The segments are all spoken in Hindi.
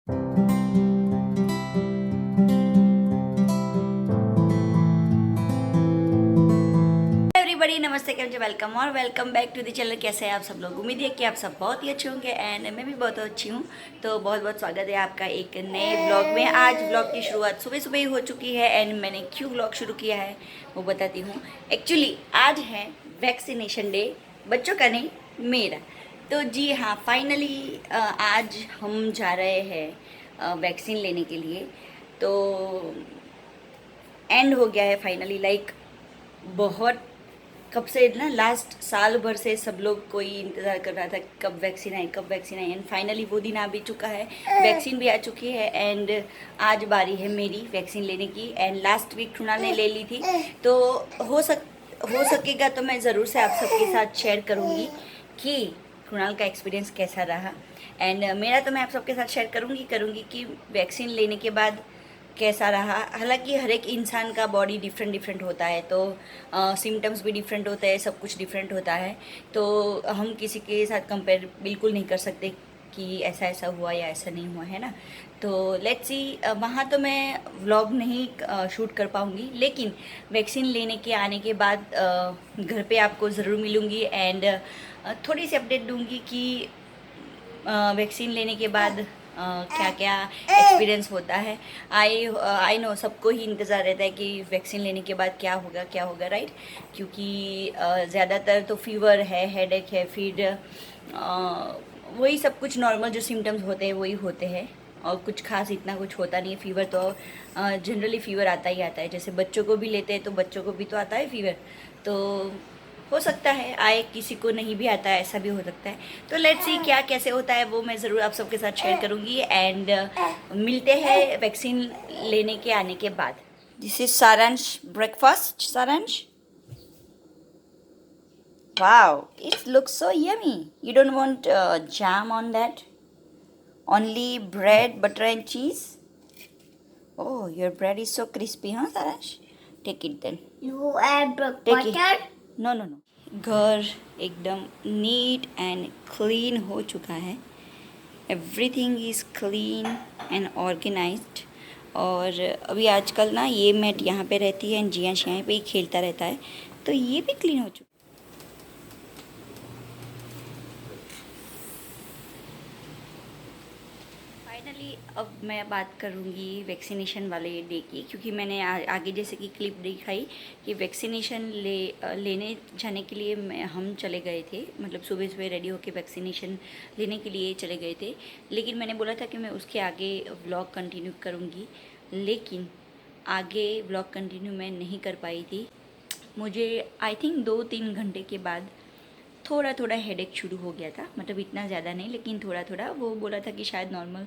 एवरीबॉडी नमस्ते, कैसे हो? वेलकम और welcome back to the channel. कैसे हैं आप सब लोग? उम्मीद है कि आप सब बहुत ही अच्छे होंगे एंड मैं भी बहुत अच्छी हूँ। तो बहुत बहुत स्वागत है आपका एक नए ब्लॉग में। आज ब्लॉग की शुरुआत सुबह सुबह ही हो चुकी है एंड मैंने क्यों ब्लॉग शुरू किया है वो बताती हूँ। एक्चुअली आज है वैक्सीनेशन डे, बच्चों का नहीं, मेरा। तो जी हाँ, फाइनली आज हम जा रहे हैं वैक्सीन लेने के लिए। तो एंड हो गया है फाइनली। लाइक बहुत कब से ना, लास्ट साल भर से सब लोग कोई इंतज़ार कर रहा था कब वैक्सीन आए, कब वैक्सीन आए। एंड फाइनली वो दिन आ भी चुका है, वैक्सीन भी आ चुकी है एंड आज बारी है मेरी वैक्सीन लेने की। एंड लास्ट वीक टूना ने ले ली थी, तो हो सकेगा तो मैं ज़रूर से आप सबके साथ शेयर करूँगी कि कुणाल का एक्सपीरियंस कैसा रहा। एंड मेरा तो मैं आप सबके साथ शेयर करूँगी कि वैक्सीन लेने के बाद कैसा रहा। हालांकि हर एक इंसान का बॉडी डिफरेंट डिफरेंट होता है, तो सिम्टम्स भी डिफरेंट होते हैं, सब कुछ डिफरेंट होता है। तो हम किसी के साथ कंपेयर बिल्कुल नहीं कर सकते कि ऐसा ऐसा हुआ या ऐसा नहीं हुआ, है ना। तो लेट्स सी, वहाँ तो मैं व्लॉग नहीं शूट कर पाऊँगी, लेकिन वैक्सीन लेने के आने के बाद घर पे आपको ज़रूर मिलूँगी एंड थोड़ी सी अपडेट दूँगी कि वैक्सीन लेने के बाद क्या क्या एक्सपीरियंस होता है। आई नो सबको ही इंतज़ार रहता है कि वैक्सीन लेने के बाद क्या होगा, राइट। क्योंकि ज़्यादातर तो फीवर है, हेडेक है, फिर वही सब कुछ नॉर्मल जो सिम्टम्स होते हैं वही होते हैं, और कुछ खास इतना कुछ होता नहीं है। फीवर तो जनरली फीवर आता ही आता है, जैसे बच्चों को भी लेते हैं तो बच्चों को भी तो आता है फीवर। तो हो सकता है आए, किसी को नहीं भी आता है, ऐसा भी हो सकता है। तो लेट्स सी क्या कैसे होता है वो मैं ज़रूर आप सबके साथ शेयर करूँगी एंड मिलते हैं वैक्सीन लेने के आने के बाद। दिस इज सारांश ब्रेकफास्ट। सारांश, wow, it looks so yummy. You don't want jam on that? Only bread, butter and cheese? Oh, your bread is so crispy, huh, Saransh? Take it then. You add Take it. butter? No no no. घर एकदम नीट एंड क्लीन हो चुका है। Everything is clean and organised. और अभी आजकल ना ये मैट यहाँ पे रहती है एंड जियांश यहाँ पे ही खेलता रहता है, तो ये भी क्लीन हो चुका है। फाइनली अब मैं बात करूँगी वैक्सीनेशन वाले डे की, क्योंकि मैंने आगे जैसे कि क्लिप दिखाई कि वैक्सीनेशन लेने जाने के लिए हम चले गए थे। मतलब सुबह सुबह रेडी होके वैक्सीनेशन लेने के लिए चले गए थे, लेकिन मैंने बोला था कि मैं उसके आगे व्लॉग कंटिन्यू करूँगी, लेकिन आगे व्लॉग कंटिन्यू मैं नहीं कर पाई थी। मुझे आई थिंक 2-3 घंटे के बाद थोड़ा थोड़ा हेडेक शुरू हो गया था। मतलब इतना ज़्यादा नहीं, लेकिन थोड़ा थोड़ा। वो बोला था कि शायद नॉर्मल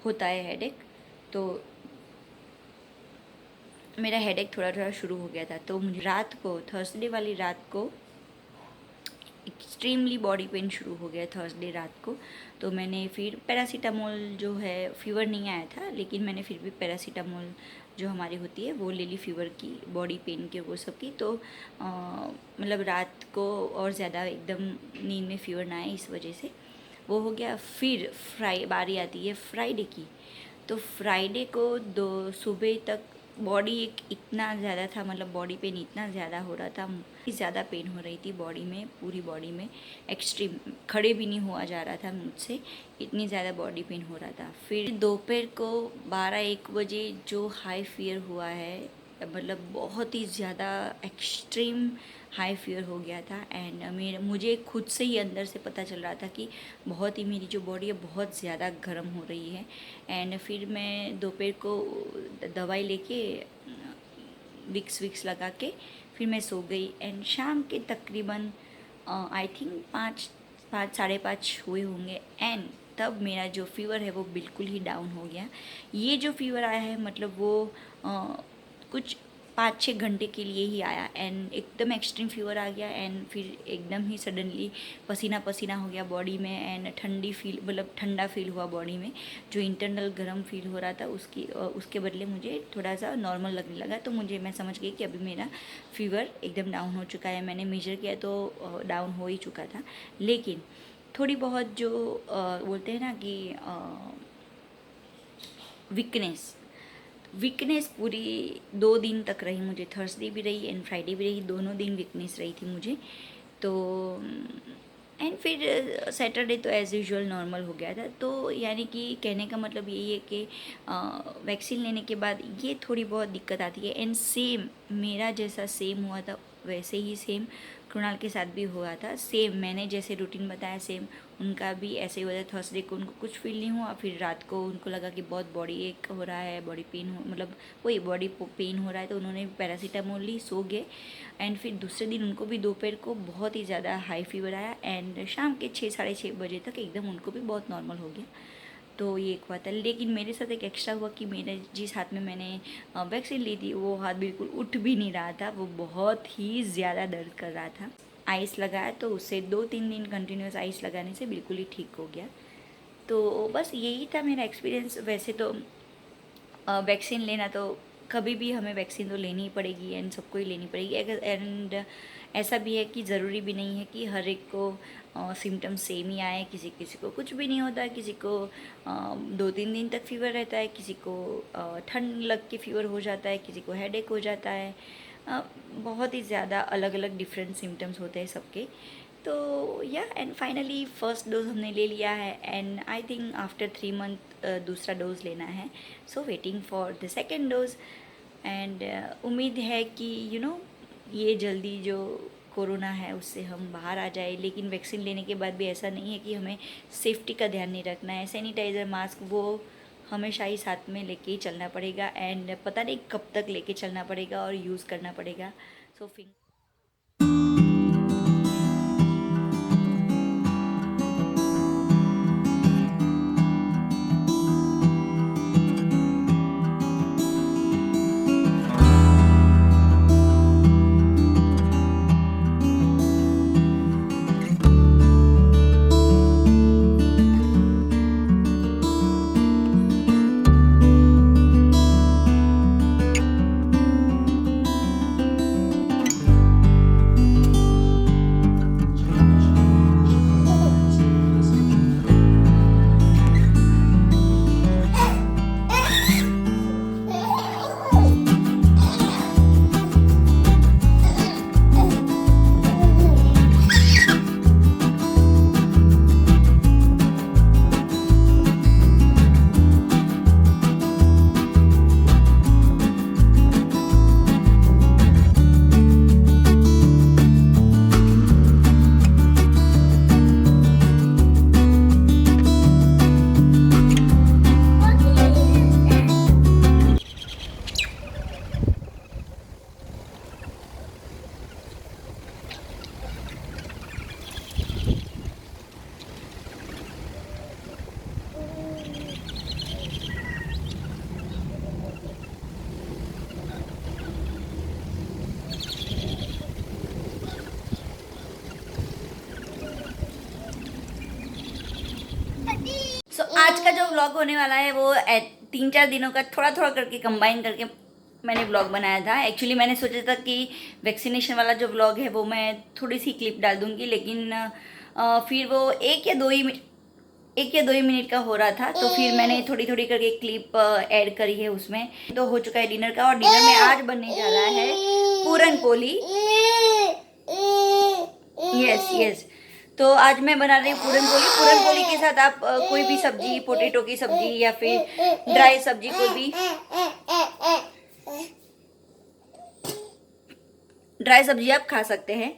होता है हेडेक, तो मेरा हेडेक थोड़ा थोड़ा शुरू हो गया था। तो मुझे रात को, थर्सडे वाली रात को एक्सट्रीमली बॉडी पेन शुरू हो गया थर्सडे रात को। तो मैंने फिर पैरासीटामोल, जो है फीवर नहीं आया था लेकिन मैंने फिर भी पैरासीटामोल जो हमारी होती है वो ले ली, फीवर की, बॉडी पेन के, वो सब की। तो मतलब रात को और ज़्यादा एकदम नींद में फीवर ना आए, इस वजह से वो हो गया। फिर बारी आती है फ्राइडे की। तो फ्राइडे को सुबह तक बॉडी एक इतना ज़्यादा था, मतलब बॉडी पेन इतना ज़्यादा हो रहा था, ज़्यादा पेन हो रही थी बॉडी में, पूरी बॉडी में एक्सट्रीम। खड़े भी नहीं हुआ जा रहा था मुझसे, इतनी ज़्यादा बॉडी पेन हो रहा था। फिर दोपहर को 12-1 बजे जो हाई फीवर हुआ है, मतलब बहुत ही ज़्यादा एक्सट्रीम हाई फीवर हो गया था। एंड मुझे खुद से ही अंदर से पता चल रहा था कि बहुत ही मेरी जो बॉडी है बहुत ज़्यादा गर्म हो रही है। एंड फिर मैं दोपहर को दवाई लेके, विक्स लगा के फिर मैं सो गई। एंड शाम के तकरीबन आई थिंक 5-5:30 हुए होंगे, एंड तब मेरा जो फीवर है वो बिल्कुल ही डाउन हो गया। ये जो फीवर आया है, मतलब वो कुछ 5-6 घंटे के लिए ही आया एंड एकदम एक्सट्रीम फीवर आ गया। एंड फिर एकदम ही सडनली पसीना पसीना हो गया बॉडी में एंड मतलब ठंडा फील हुआ बॉडी में। जो इंटरनल गर्म फील हो रहा था उसके बदले मुझे थोड़ा सा नॉर्मल लगने लगा। तो मैं समझ गई कि अभी मेरा फीवर एकदम डाउन हो चुका है। मैंने मेजर किया तो डाउन हो ही चुका था, लेकिन थोड़ी बहुत जो बोलते हैं ना कि वीकनेस पूरी 2 दिन तक रही मुझे, थर्सडे भी रही एंड फ्राइडे भी रही, दोनों दिन वीकनेस रही थी मुझे। तो एंड फिर सैटरडे तो एज़ यूजुअल नॉर्मल हो गया था। तो यानी कि कहने का मतलब यही है कि वैक्सीन लेने के बाद ये थोड़ी बहुत दिक्कत आती है। एंड सेम मेरा जैसा सेम हुआ था वैसे ही सेम कृणाल के साथ भी हुआ था। सेम मैंने जैसे रूटीन बताया सेम उनका भी ऐसे ही हुआ था। थर्सडे को उनको कुछ फील नहीं हुआ, फिर रात को उनको लगा कि बहुत बॉडी एक हो रहा है, बॉडी पेन हो, मतलब वही बॉडी पेन हो रहा है, तो उन्होंने पैरासीटामोल ली, सो गए। एंड फिर दूसरे दिन उनको भी दोपहर को बहुत ही ज़्यादा हाई फीवर आया एंड शाम के 6 साढ़े 6 बजे तक एकदम उनको भी बहुत नॉर्मल हो गया। तो ये एक हुआ था। लेकिन मेरे साथ एक एक्स्ट्रा हुआ कि मेरे जिस हाथ में मैंने वैक्सीन ली थी वो हाथ बिल्कुल उठ भी नहीं रहा था, वो बहुत ही ज़्यादा दर्द कर रहा था। आइस लगाया तो उससे 2-3 दिन कंटिन्यूस आइस लगाने से बिल्कुल ही ठीक हो गया। तो बस यही था मेरा एक्सपीरियंस। वैसे तो वैक्सीन लेना तो कभी भी हमें वैक्सीन तो लेनी ही पड़ेगी एंड सबको ही लेनी पड़ेगी। एंड ऐसा भी है कि ज़रूरी भी नहीं है कि हर एक को सिम्टम सेम ही आए। किसी किसी को कुछ भी नहीं होता, किसी को 2-3 दिन तक फीवर रहता है, किसी को ठंड लग के फीवर हो जाता है, किसी को हेडेक हो जाता है। बहुत ही ज़्यादा अलग अलग डिफरेंट सिम्टम्स होते हैं सबके। तो या एंड फाइनली फर्स्ट डोज हमने ले लिया है and I think after 3 month दूसरा डोज लेना है। So waiting for the second dose and उम्मीद है कि ये जल्दी जो कोरोना है उससे हम बाहर आ जाए। लेकिन वैक्सीन लेने के बाद भी ऐसा नहीं है कि हमें सेफ्टी का ध्यान नहीं रखना है। सैनिटाइज़र, मास्क वो हमेशा ही साथ में लेके ही चलना पड़ेगा एंड पता नहीं कब तक लेके चलना पड़ेगा और यूज़ करना पड़ेगा। सो फिर आज का जो व्लॉग होने वाला है वो 3-4 दिनों का थोड़ा थोड़ा करके कंबाइन करके मैंने व्लॉग बनाया था। एक्चुअली मैंने सोचा था कि वैक्सीनेशन वाला जो व्लॉग है वो मैं थोड़ी सी क्लिप डाल दूँगी, लेकिन फिर वो 1 या 2 ही मिनट का हो रहा था, तो फिर मैंने थोड़ी थोड़ी करके क्लिप ऐड करी है उसमें। तो हो चुका है डिनर का, और डिनर में आज बनने जा रहा है पूरन पोली। यस तो आज मैं बना रही हूँ पूरन पोली। पूरन पोली के साथ आप कोई भी सब्जी, पोटैटो की सब्जी या फिर ड्राई सब्जी, कोई भी ड्राई सब्जी आप खा सकते हैं।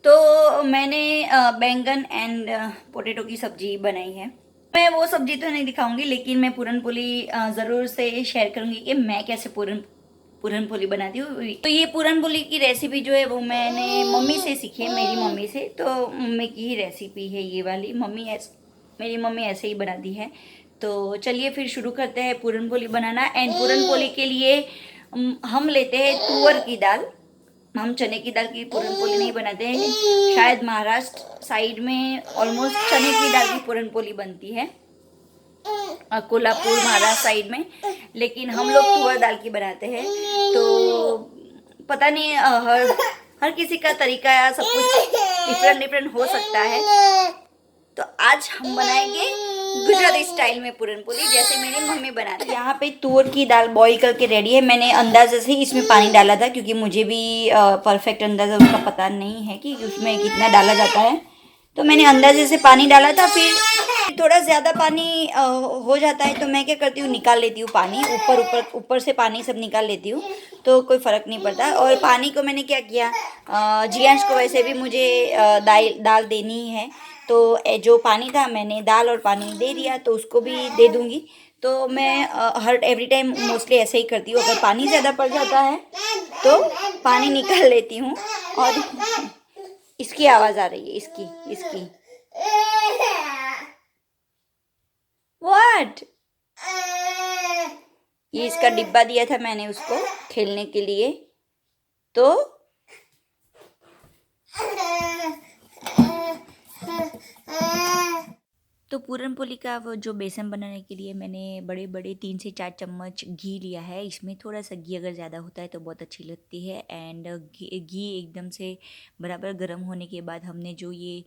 तो मैंने बैंगन एंड पोटैटो की सब्जी बनाई है। मैं वो सब्जी तो नहीं दिखाऊंगी, लेकिन मैं पूरन पोली ज़रूर से शेयर करूंगी कि मैं कैसे पूरन पोली बनाती हूँ। तो ये पूरन पोली की रेसिपी जो है वो मैंने मम्मी से सीखी है, मेरी मम्मी से। तो मम्मी की ही रेसिपी है ये वाली। मेरी मम्मी ऐसे ही बनाती है। तो चलिए फिर शुरू करते हैं पूरन पोली बनाना। एंड पूरन पोली के लिए हम लेते हैं तुअर की दाल। हम चने की दाल की पूरन पोली नहीं बनाते हैं। शायद महाराष्ट्र साइड में ऑलमोस्ट चने की दाल की पूरन पोली बनती है, कोल्हापुर महाराष्ट्र साइड में, लेकिन हम लोग तुअर दाल की बनाते हैं। तो पता नहीं हर किसी का तरीका या सब कुछ डिफरेंट हो सकता है। तो आज हम बनाएंगे गुजराती स्टाइल में पूरन पोली जैसे मेरी मम्मी बनाती है। यहाँ पे तुअर की दाल बॉईल करके रेडी है। मैंने अंदाजे से ही इसमें पानी डाला था क्योंकि मुझे भी परफेक्ट अंदाज़ा उसका पता नहीं है कि उसमें कितना डाला जाता है, तो मैंने अंदाजे से पानी डाला था। फिर थोड़ा ज़्यादा पानी हो जाता है तो मैं क्या करती हूँ, निकाल लेती हूँ पानी, ऊपर ऊपर ऊपर से पानी सब निकाल लेती हूँ, तो कोई फ़र्क नहीं पड़ता। और पानी को मैंने क्या किया, जियांश को वैसे भी मुझे दाल देनी ही है, तो जो पानी था मैंने दाल और पानी दे दिया, तो उसको भी दे दूँगी। तो मैं हर एवरी टाइम मोस्टली ऐसे ही करती हूँ, अगर पानी ज़्यादा पड़ जाता है तो पानी निकाल लेती हूँ। और इसकी आवाज़ आ रही है, इसकी व्हाट, ये इसका डिब्बा दिया था मैंने उसको खेलने के लिए, तो पूरन पोली का वो जो बेसन बनाने के लिए मैंने बड़े बड़े 3 से 4 चम्मच घी लिया है। इसमें थोड़ा सा घी अगर ज़्यादा होता है तो बहुत अच्छी लगती है। एंड घी एकदम से बराबर गर्म होने के बाद हमने जो ये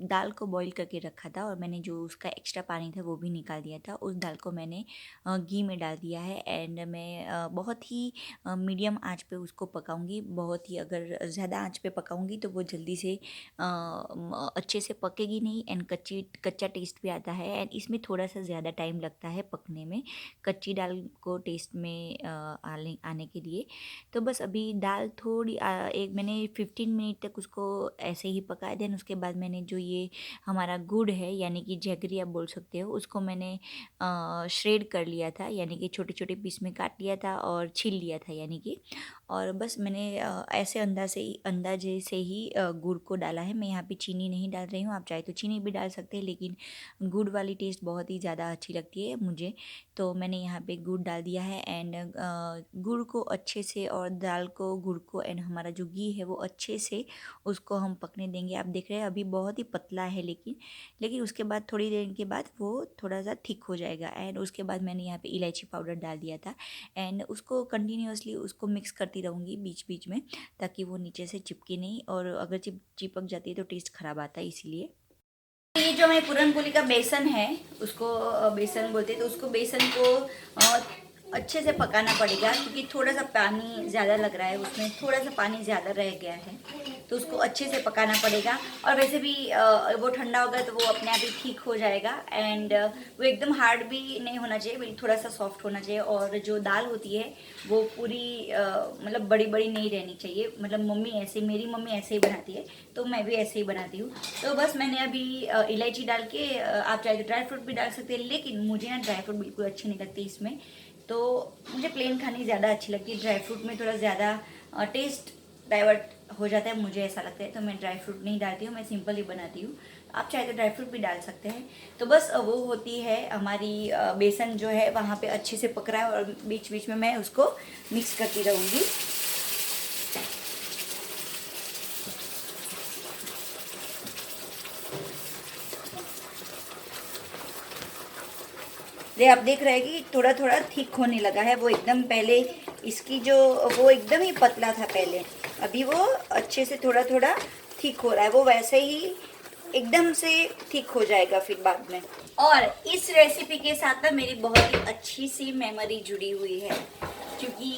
दाल को बॉईल करके रखा था और मैंने जो उसका एक्स्ट्रा पानी था वो भी निकाल दिया था, उस दाल को मैंने घी में डाल दिया है। एंड मैं बहुत ही मीडियम आंच पे उसको पकाऊंगी। बहुत ही अगर ज़्यादा आंच पे पकाऊंगी तो वो जल्दी से अच्छे से पकेगी नहीं, एंड कच्चा टेस्ट भी आता है। एंड इसमें थोड़ा सा ज़्यादा टाइम लगता है पकने में, कच्ची दाल को टेस्ट में आने के लिए। तो बस अभी दाल थोड़ी एक मैंने 15 मिनट तक उसको ऐसे ही पकाया। देन उसके बाद मैंने जो ये हमारा गुड़ है यानी कि जैगरी आप बोल सकते हो, उसको मैंने श्रेड कर लिया था, यानी कि छोटे छोटे पीस में काट लिया था और छील लिया था यानी कि। और बस मैंने ऐसे अंदाजे से ही गुड़ को डाला है। मैं यहाँ पे चीनी नहीं डाल रही हूँ, आप चाहे तो चीनी भी डाल सकते हैं, लेकिन गुड़ वाली टेस्ट बहुत ही ज़्यादा अच्छी लगती है मुझे, तो मैंने यहाँ पे गुड़ डाल दिया है। एंड गुड़ को अच्छे से, और दाल को, गुड़ को, एंड हमारा जो घी है वो अच्छे से उसको हम पकने देंगे। आप देख रहे हैं अभी बहुत ही पतला है, लेकिन उसके बाद थोड़ी देर के बाद वो थोड़ा सा थिक हो जाएगा। एंड उसके बाद मैंने यहाँ पे इलायची पाउडर डाल दिया था, एंड उसको कंटिन्यूअसली उसको मिक्स करती रहूँगी बीच बीच में, ताकि वो नीचे से चिपके नहीं, और अगर चिपक जाती है तो टेस्ट ख़राब आता है इसीलिए। ये जो मैं पूरन पोली का बेसन है, उसको बेसन बोलते हैं, तो उसको बेसन को अच्छे से पकाना पड़ेगा क्योंकि थोड़ा सा पानी ज़्यादा लग रहा है, उसमें थोड़ा सा पानी ज़्यादा रह गया है, तो उसको अच्छे से पकाना पड़ेगा। और वैसे भी वो ठंडा होगा तो वो अपने आप ही ठीक हो जाएगा। एंड वो एकदम हार्ड भी नहीं होना चाहिए, बिल्कुल थोड़ा सा सॉफ्ट होना चाहिए। और जो दाल होती है वो पूरी मतलब बड़ी बड़ी नहीं रहनी चाहिए। मतलब मेरी मम्मी ऐसे ही बनाती है, तो मैं भी ऐसे ही बनाती हूँ। तो बस मैंने अभी इलायची डाल के, आप चाहे तो ड्राई फ्रूट भी डाल सकते हैं, लेकिन मुझे ना ड्राई फ्रूट बिल्कुल अच्छी नहीं लगती इसमें, तो मुझे प्लेन खानी ज़्यादा अच्छी लगती है। ड्राई फ्रूट में थोड़ा ज़्यादा टेस्ट डाइवर्ट हो जाता है, मुझे ऐसा लगता है, तो मैं ड्राई फ्रूट नहीं डालती हूँ, मैं सिंपल ही बनाती हूँ। आप चाहे तो ड्राई फ्रूट भी डाल सकते हैं। तो बस वो होती है हमारी बेसन जो है वहाँ पे अच्छे से पक रहा है, और बीच बीच में मैं उसको मिक्स करती रहूँगी। आप देख रहे हैं कि थोड़ा थोड़ा थिक होने लगा है। वो एकदम पहले इसकी जो वो एकदम ही पतला था पहले, अभी वो अच्छे से थोड़ा थोड़ा थिक हो रहा है। वो वैसे ही एकदम से थिक हो जाएगा फिर बाद में। और इस रेसिपी के साथ ना मेरी बहुत ही अच्छी सी मेमोरी जुड़ी हुई है, क्योंकि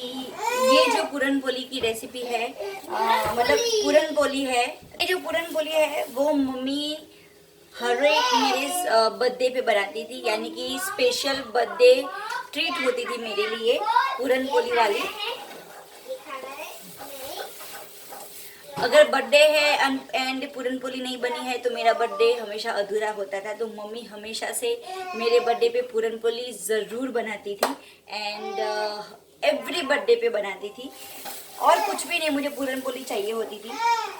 ये जो पूरन पोली की रेसिपी है, मतलब पूरन पोली है, ये जो पूरन पोली है वो मम्मी हर एक मेरे बर्थडे पे बनाती थी, यानी कि स्पेशल बर्थडे ट्रीट होती थी मेरे लिए पूरन पोली वाली। अगर बर्थडे है एंड पूरन पोली नहीं बनी है तो मेरा बर्थडे हमेशा अधूरा होता था। तो मम्मी हमेशा से मेरे बर्थडे पे पूरन पोली ज़रूर बनाती थी, एंड एवरी बर्थडे पे बनाती थी। और कुछ भी नहीं, मुझे पूरन पोली चाहिए होती थी,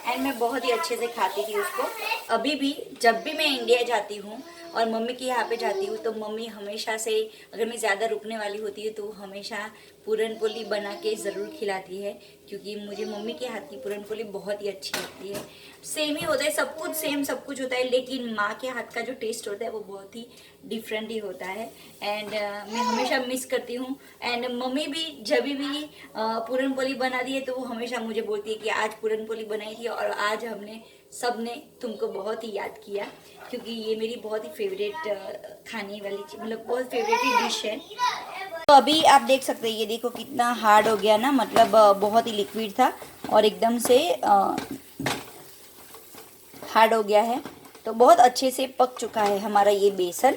एंड मैं बहुत ही अच्छे से खाती थी उसको। अभी भी जब भी मैं इंडिया जाती हूँ और मम्मी के यहाँ पे जाती हूँ, तो मम्मी हमेशा से, अगर मैं ज़्यादा रुकने वाली होती है तो हमेशा पूरन पोली बना के ज़रूर खिलाती है, क्योंकि मुझे मम्मी के हाथ की पूरन पोली बहुत ही अच्छी लगती है। सेम ही होता है, सब कुछ सेम सब कुछ होता है, लेकिन माँ के हाथ का जो टेस्ट होता है वो बहुत ही डिफरेंट ही होता है। एंड मैं हमेशा मिस करती हूँ। एंड मम्मी भी जब भी पूरन पोली बना दी है तो वो हमेशा मुझे बोलती है कि आज पूरन पोली बनाई थी और आज हमने सब ने तुमको बहुत ही याद किया, क्योंकि ये मेरी बहुत ही फेवरेट खाने वाली चीज़, मतलब बहुत फेवरेट ही डिश है। तो अभी आप देख सकते हैं, ये देखो कितना हार्ड हो गया ना, मतलब बहुत ही लिक्विड था और एकदम से हार्ड हो गया है। तो बहुत अच्छे से पक चुका है हमारा ये बेसन,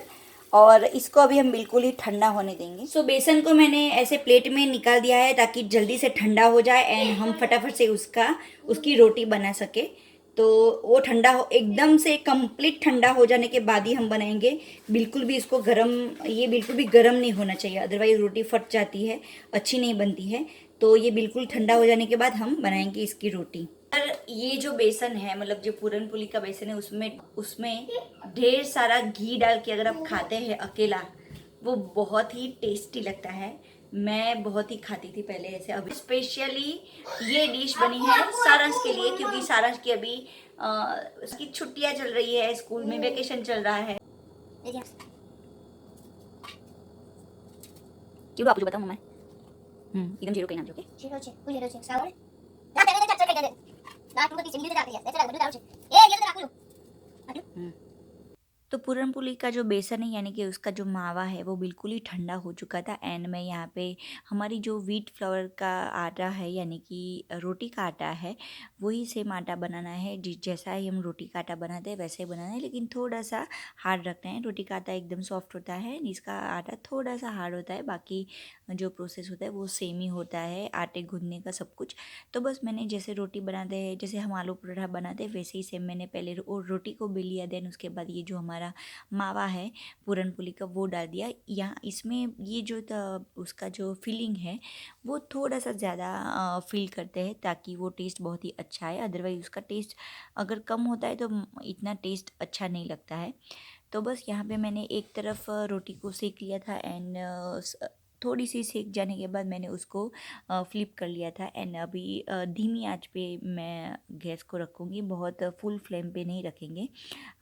और इसको अभी हम बिल्कुल ही ठंडा होने देंगे। सो बेसन को मैंने ऐसे प्लेट में निकाल दिया है ताकि जल्दी से ठंडा हो जाए एंड हम फटाफट से उसकी रोटी बना सके। तो वो ठंडा हो, एकदम से कंप्लीट ठंडा हो जाने के बाद ही हम बनाएंगे। बिल्कुल भी इसको गरम, ये बिल्कुल भी गरम नहीं होना चाहिए, अदरवाइज रोटी फट जाती है, अच्छी नहीं बनती है। तो ये बिल्कुल ठंडा हो जाने के बाद हम बनाएंगे इसकी रोटी। और ये जो बेसन है, मतलब जो पूरन पोली का बेसन है, उसमें उसमें ढेर सारा घी डाल के अगर आप खाते हैं अकेला, वो बहुत ही टेस्टी लगता है। मैं बहुत ही खाती थी पहले ऐसे। अभी स्पेशली ये डिश बनी है सारांश के लिए, क्योंकि सारांश की अभी उसकी छुट्टियां चल रही है, स्कूल में वेकेशन चल रहा है। क्यों आप जो बताओ मम्मा। एकदम जीरो कहीं नाम ओके। तो पूरन पोली का जो बेसन है, यानी कि उसका जो मावा है, वो बिल्कुल ही ठंडा हो चुका था। एंड मैं यहाँ पे हमारी जो व्हीट फ्लावर का आटा है, यानी कि रोटी का आटा है, वही सेम आटा बनाना है। जैसा ही हम रोटी का आटा बनाते हैं वैसे ही बनाना है, लेकिन थोड़ा सा हार्ड रखना है। रोटी का आटा एकदम सॉफ्ट होता है, इसका आटा थोड़ा सा हार्ड होता है। बाकी जो प्रोसेस होता है वो सेम ही होता है, आटे गूंदने का सब कुछ। तो बस मैंने जैसे रोटी बनाते हैं, जैसे हम आलू पराठा बनाते हैं, वैसे ही सेम मैंने पहले रोटी को बेल लिया। देन उसके बाद ये जो हमारा मावा है पूरन पोली का, वो डाल दिया। यहाँ इसमें ये जो उसका जो फिलिंग है वो थोड़ा सा ज़्यादा फिल करते हैं, ताकि वो टेस्ट बहुत ही अच्छा है। अदरवाइज़ उसका टेस्ट अगर कम होता है तो इतना टेस्ट अच्छा नहीं लगता है। तो बस यहाँ पे मैंने एक तरफ रोटी को सेक लिया था, एंड थोड़ी सी सेक जाने के बाद मैंने उसको फ्लिप कर लिया था। एंड अभी धीमी आंच पे मैं गैस को रखूँगी, बहुत फुल फ्लेम पे नहीं रखेंगे।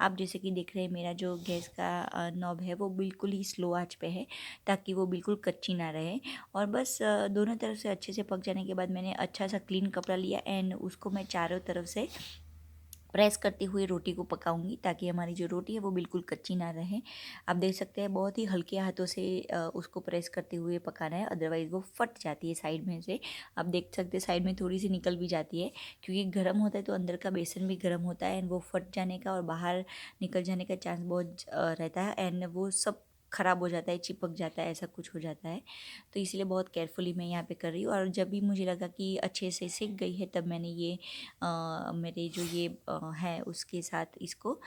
आप जैसे कि देख रहे हैं, मेरा जो गैस का नॉब है वो बिल्कुल ही स्लो आंच पे है, ताकि वो बिल्कुल कच्ची ना रहे। और बस दोनों तरफ से अच्छे से पक जाने के बाद मैंने अच्छा सा क्लीन कपड़ा लिया, एंड उसको मैं चारों तरफ से प्रेस करते हुए रोटी को पकाऊंगी, ताकि हमारी जो रोटी है वो बिल्कुल कच्ची ना रहे। आप देख सकते हैं, बहुत ही हल्के हाथों से उसको प्रेस करते हुए पकाना है, अदरवाइज़ वो फट जाती है साइड में से। आप देख सकते हैं साइड में थोड़ी सी निकल भी जाती है, क्योंकि गर्म होता है तो अंदर का बेसन भी गर्म होता है, एंड वो फट जाने का और बाहर निकल जाने का चांस बहुत रहता है, एंड वो सब ख़राब हो जाता है, चिपक जाता है, ऐसा कुछ हो जाता है। तो इसलिए बहुत केयरफुली मैं यहाँ पे कर रही हूँ। और जब भी मुझे लगा कि अच्छे से सिक गई है, तब मैंने ये मेरे जो ये है उसके साथ इसको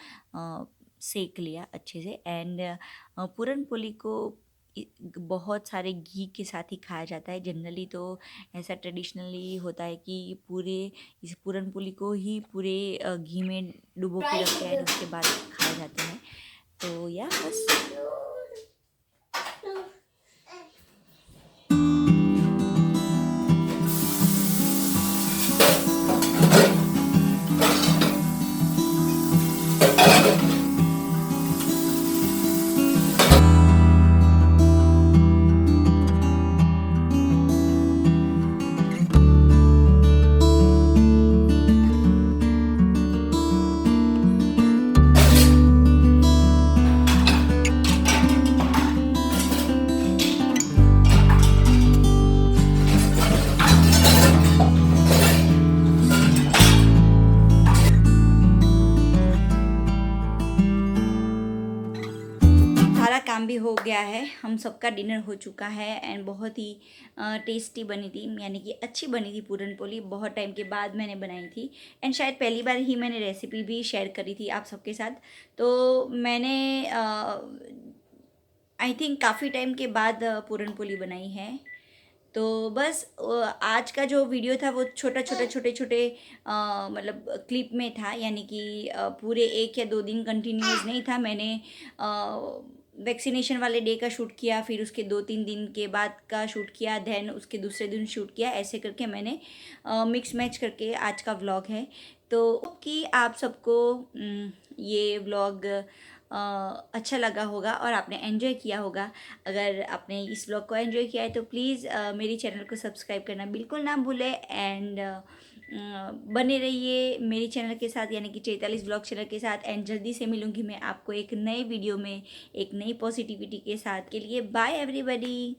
सेक लिया अच्छे से। एंड पूरन पोली को बहुत सारे घी के साथ ही खाया जाता है जनरली। तो ऐसा ट्रेडिशनली होता है कि पूरे इस पूरन पोली को ही पूरे घी में डुबो के रखते हैं, उसके बाद खाया जाता है। तो या बस सारा काम भी हो गया है, हम सबका डिनर हो चुका है। एंड बहुत ही टेस्टी बनी थी, यानी कि अच्छी बनी थी पूरन पोली। बहुत टाइम के बाद मैंने बनाई थी, एंड शायद पहली बार ही मैंने रेसिपी भी शेयर करी थी आप सबके साथ। तो मैंने आई थिंक काफ़ी टाइम के बाद पूरन पोली बनाई है। तो बस आज का जो वीडियो था वो छोटे छोटे मतलब क्लिप में था, यानी कि पूरे 1 या 2 दिन कंटिन्यूस नहीं था। मैंने वैक्सीनेशन वाले डे का शूट किया, फिर उसके 2-3 दिन के बाद का शूट किया, देन उसके दूसरे दिन शूट किया। ऐसे करके मैंने मिक्स मैच करके आज का व्लॉग है। तो कि आप सबको ये व्लॉग अच्छा लगा होगा और आपने एंजॉय किया होगा। अगर आपने इस व्लॉग को एंजॉय किया है तो प्लीज़ मेरी चैनल को सब्सक्राइब करना बिल्कुल ना भूलें। एंड बने रहिए मेरे चैनल के साथ, यानी कि 43 ब्लॉग चैनल के साथ। एंड जल्दी से मिलूंगी मैं आपको एक नए वीडियो में एक नई पॉजिटिविटी के साथ। के लिए बाय एवरीबॉडी।